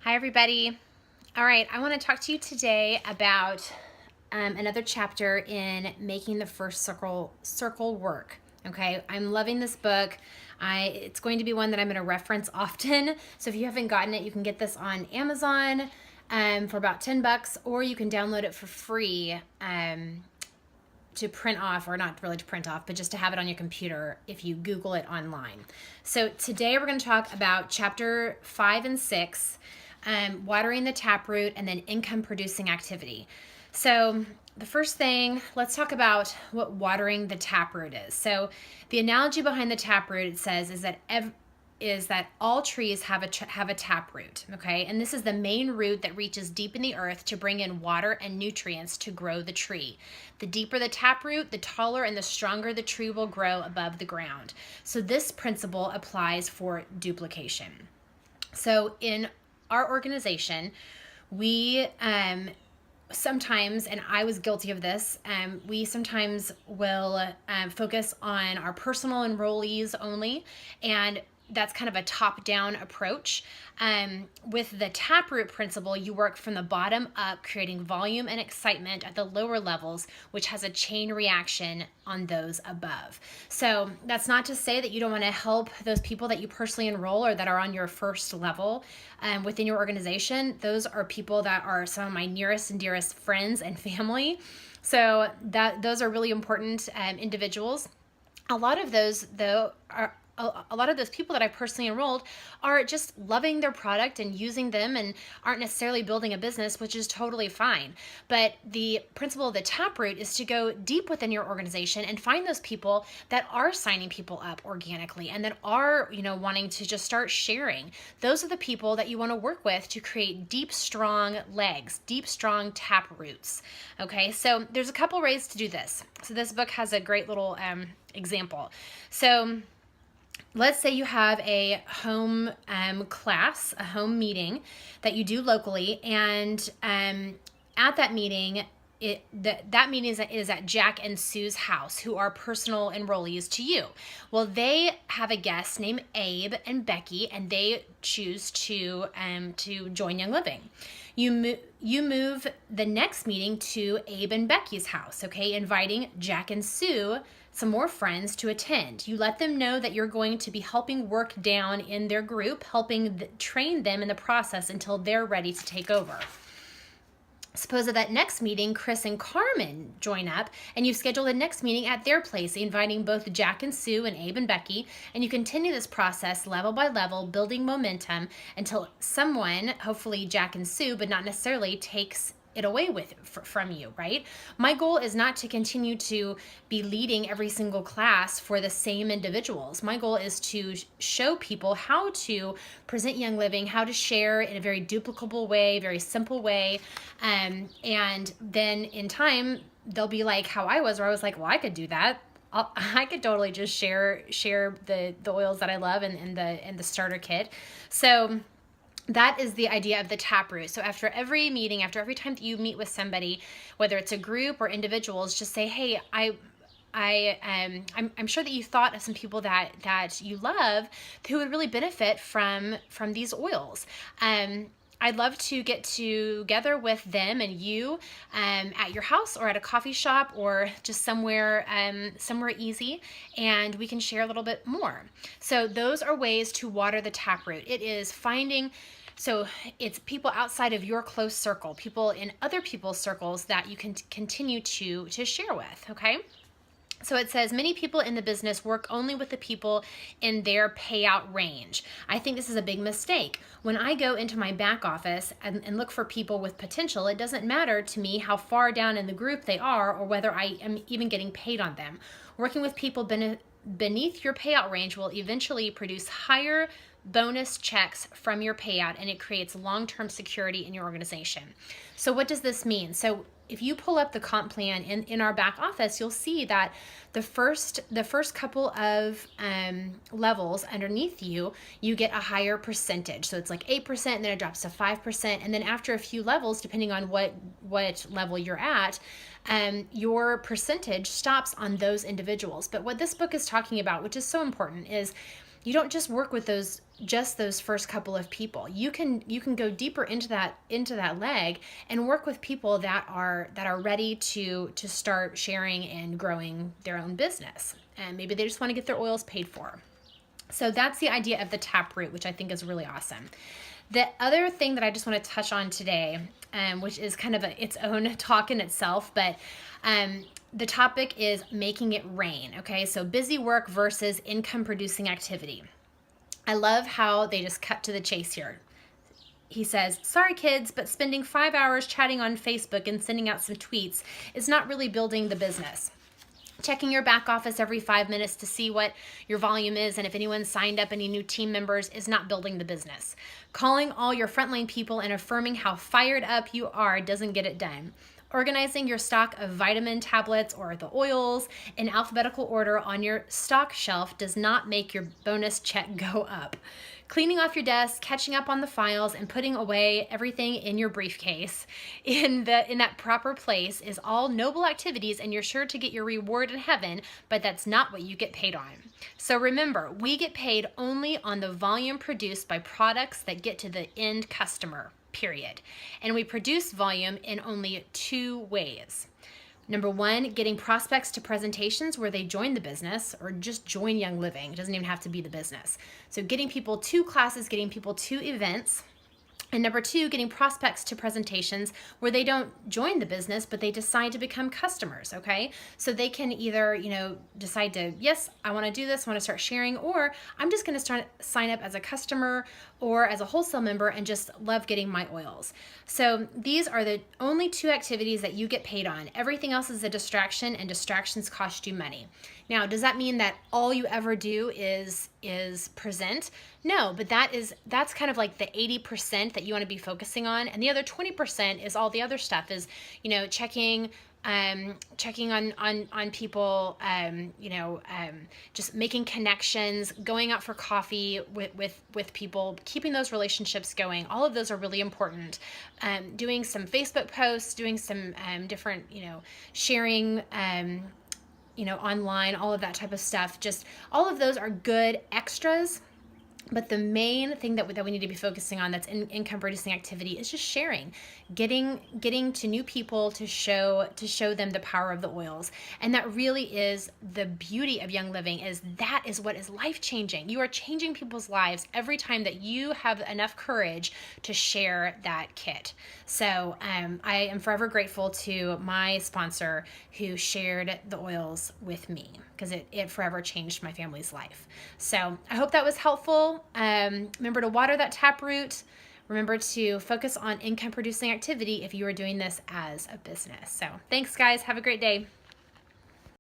Hi, everybody. All right, I want to talk to you today about another chapter in making the first circle work. Okay, I'm loving this book. It's going to be one that I'm going to reference often. So if you haven't gotten it, you can get this on Amazon for about $10, or you can download it for free to print off, or not really to print off, but just to have it on your computer if you Google it online. So today we're going to talk about chapter 5 and 6. Watering the taproot, and then income producing activity. So the first thing, let's talk about what watering the taproot is. So the analogy behind the taproot, it says, is that all trees have a taproot, okay? And this is the main root that reaches deep in the earth to bring in water and nutrients to grow the tree. The deeper the taproot, the taller and the stronger the tree will grow above the ground. So this principle applies for duplication. So in our organization, we sometimes, and I was guilty of this, we sometimes will focus on our personal enrollees only, and that's kind of a top-down approach. With the Taproot Principle, you work from the bottom up, creating volume and excitement at the lower levels, which has a chain reaction on those above. So that's not to say that you don't want to help those people that you personally enroll or that are on your first level within your organization. Those are people that are some of my nearest and dearest friends and family. So those are really important individuals. A lot of those, though, a lot of those people that I personally enrolled are just loving their product and using them and aren't necessarily building a business, which is totally fine. But the principle of the Taproot is to go deep within your organization and find those people that are signing people up organically and that are, wanting to just start sharing. Those are the people that you want to work with to create deep, strong legs, deep, strong tap roots. Okay, so there's a couple ways to do this. So this book has a great little example. So let's say you have a home class, a home meeting that you do locally, and at that meeting, that meeting is at Jack and Sue's house, who are personal enrollees to you. Well, they have a guest named Abe and Becky, and they choose to join Young Living. You move the next meeting to Abe and Becky's house, okay, inviting Jack and Sue, some more friends, to attend. You let them know that you're going to be helping work down in their group, helping train them in the process until they're ready to take over. Suppose at that next meeting, Chris and Carmen join up, and you schedule the next meeting at their place, inviting both Jack and Sue and Abe and Becky, and you continue this process level by level, building momentum until someone, hopefully Jack and Sue, but not necessarily, takes it away from you, right? My goal is not to continue to be leading every single class for the same individuals. My goal is to show people how to present Young Living, how to share in a very duplicable way, very simple way, and then in time they'll be like how I was, where I was like, well, I could do that. I could totally just share the oils that I love and the starter kit. So that is the idea of the Taproot. So after every meeting, after every time that you meet with somebody, whether it's a group or individuals, just say, hey, I'm sure that you thought of some people that you love who would really benefit from these oils. I'd love to get together with them and you at your house or at a coffee shop or just somewhere easy, and we can share a little bit more. So those are ways to water the taproot. It is finding, so it's people outside of your close circle, people in other people's circles that you can continue to share with, okay? So it says, many people in the business work only with the people in their payout range. I think this is a big mistake. When I go into my back office and look for people with potential, it doesn't matter to me how far down in the group they are or whether I am even getting paid on them. Working with people beneath your payout range will eventually produce higher bonus checks from your payout, and it creates long-term security in your organization. So what does this mean? So if you pull up the comp plan in our back office, you'll see that the first couple of levels underneath you get a higher percentage. So it's like 8%, and then it drops to 5%. And then after a few levels, depending on what level you're at, your percentage stops on those individuals. But what this book is talking about, which is so important, is you don't just work with those first couple of people. You can go deeper into that leg and work with people that are ready to start sharing and growing their own business. And maybe they just want to get their oils paid for. So that's the idea of the Taproot, which I think is really awesome. The other thing that I just want to touch on today, which is kind of its own talk in itself, but the topic is making it rain. Okay, so busy work versus income producing activity. I love how they just cut to the chase here. He says, sorry kids, but spending 5 hours chatting on Facebook and sending out some tweets is not really building the business. Checking your back office every 5 minutes to see what your volume is and if anyone signed up any new team members is not building the business. Calling all your frontline people and affirming how fired up you are doesn't get it done. Organizing your stock of vitamin tablets or the oils in alphabetical order on your stock shelf does not make your bonus check go up. Cleaning off your desk, catching up on the files, and putting away everything in your briefcase in that proper place is all noble activities, and you're sure to get your reward in heaven, but that's not what you get paid on. So remember, we get paid only on the volume produced by products that get to the end customer, period. And we produce volume in only 2 ways. Number 1, getting prospects to presentations where they join the business or just join Young Living. It doesn't even have to be the business. So getting people to classes, getting people to events. And number 2, getting prospects to presentations where they don't join the business, but they decide to become customers, okay? So they can either, decide to, yes, I want to do this, I want to start sharing, or I'm just going to sign up as a customer or as a wholesale member and just love getting my oils. So these are the only 2 activities that you get paid on. Everything else is a distraction, and distractions cost you money. Now, does that mean that all you ever do is present? No, but that's kind of like the 80% that you want to be focusing on, and the other 20% is all the other stuff, is checking on people, just making connections, going out for coffee with people, keeping those relationships going. All of those are really important. Doing some Facebook posts, doing some different sharing online, all of that type of stuff. Just all of those are good extras. But the main thing that we need to be focusing on, that's income producing activity, is just sharing, getting to new people to show them the power of the oils. And that really is the beauty of Young Living, is that is what is life changing. You are changing people's lives every time that you have enough courage to share that kit. So I am forever grateful to my sponsor who shared the oils with me, because it forever changed my family's life. So I hope that was helpful. Remember to water that taproot. Remember to focus on income producing activity if you are doing this as a business. So thanks, guys. Have a great day.